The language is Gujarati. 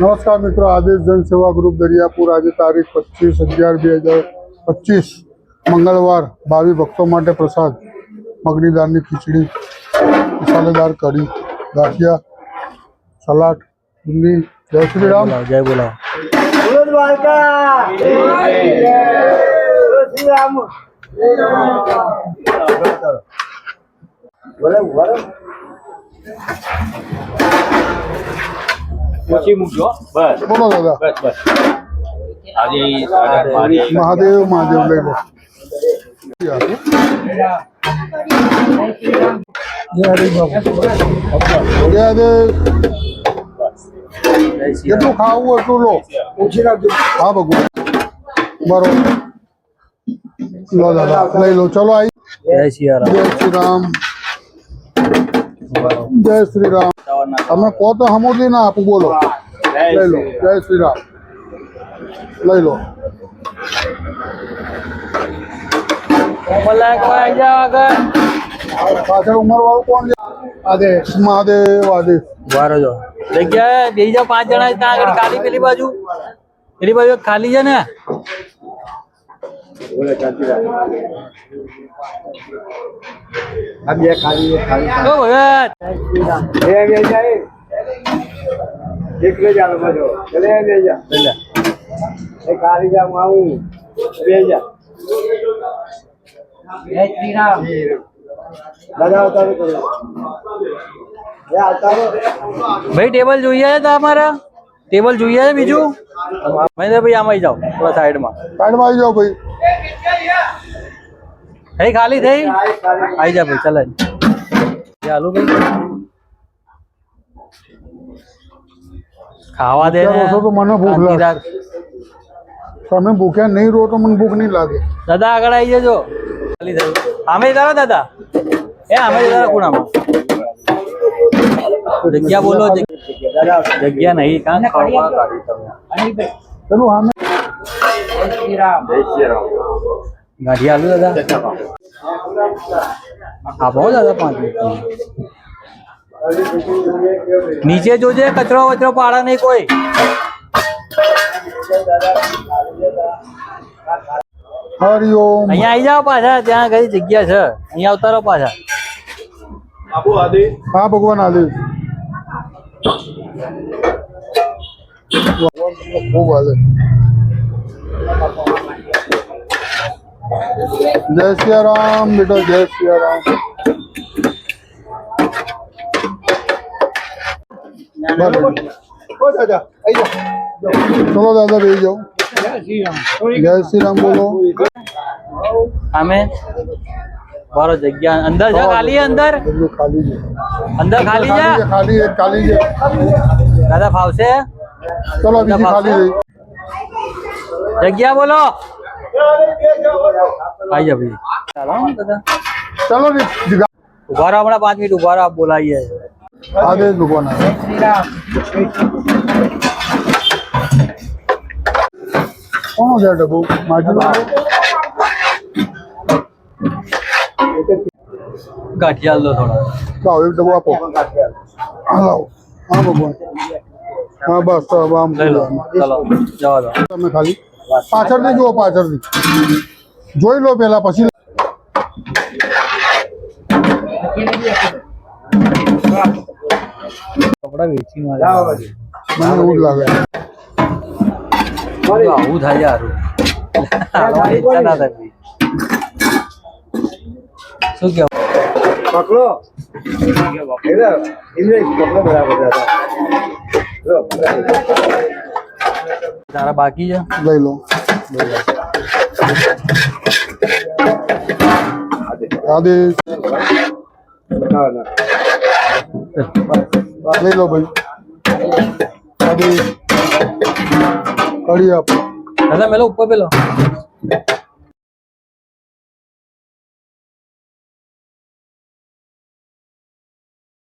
નમસ્કાર મિત્રો, આદેશ જનસેવા ગ્રુપ દરિયાપુર આજે તારીખ 25/11/2025 મંગળવાર ભાવિ ભક્તો માટે પ્રસાદ મગની દાળની ખીચડી, મસાલેદાર કઢી, ગાંઠિયા, સલાડ, બુંદી। જય શ્રી રામ, જય બોલાવો। બોલો દાદા। મહાદેવ મહાદેવ લઈ લો। કેટલું ખાવું એટલું લો। હા ભગવાન, બરોબર લો દાદા, લઈ લો। ચલો આવી। જય શ્રી રામ। જય શ્રી રામ, જય શ્રી રામ। તમે કહો તો સમજી ના આપું, બોલો। લઈ લો। જય શ્રી રામ, લઈ લો। પાછળ ઉંમર વાળું કોણ છે? આદેશ મહાદેવ, આદેશ। વારો જો જગ્યા બે જાવ, 5 જણા ત્યાં આગળ ખાલી, પેલી બાજુ ખાલી છે ને। ભાઈ ટેબલ જોઈએ છે તમારા? ટેબલ જોઈએ છે બીજું? મહેન્દ્રભાઈ આમ આવી જાઓ, થોડા સાઈડમાં આવી જાઓ ભાઈ। થઈ ખાલી થઈ, આવી જા ભાઈ, ચાલે ચાલુ ભાઈ, ખાવા દે ને। તો મને ભૂખ લાગે, તમે ભૂખ્યા નહીં રહો તો મને ભૂખ નહીં લાગે। દાદા આગળ આવી જજો, ખાલી થયું આમે તારો દાદા, એ આમે તારા ખૂણામાં જગ્યા બોલો, જગ્યા નહીં, કાં ખાવા કાઢી તમે ચલો આમે। ગાંઠી આલુ દાદા, આપો દાદા 5 મિનિટ। નીચે જોજે, કચરો વચરો પાડે નહીં કોઈ। હરિઓમ। અહીંયા આવી જાઓ પાછા, ત્યાં કઈ જગ્યા છે, અહીંયા ઉતારો પાછા। હા ભગવાન, આદેશ ખૂબ હાલે। જય શ્રી રામ બેટા, જય શ્રી રામ। ચલો દાદા, બેસી જાઓ। જય શ્રી રામ બોલો। અમે બારો જગ્યા અંદર છે, ખાલી અંદર, ખાલી છે, અંદર ખાલી છે, ખાલી છે, ખાલી છે દાદા ફાવશે? ચલો બીજી ખાલી રહી જગ્યા બોલો, આવી જા ભાઈ, ચાલો દાદા, ચલો ઉભા રહો, હમણાં 5 મિનિટ ઉભા રહો, બોલાવીએ। આદેશ ભગવાન। કોણ છે ડબ્બુ? માજુ ગાંઠિયા લો થોડા, લાવો એક ડબ્બો આપો। લાવો, હા ભગવાન, હા બસ આમ લઈ લો, ચાલો જવા દો। તમે ખાલી પાછળથી જુઓ, પાછળથી જોઈ લો પેલા, પછી કપડા વેચી મારે, મને એવું જ લાગે। આવું થાય યાર, ઈચ્છા ના થાય। શું કેવું? પકડો બરાબર તારા બાકી છે, લઈ લો। આદેશ લઈ લો ભાઈ। આદેશ કઢી આપો દાદા મેલો ઉપર પેલો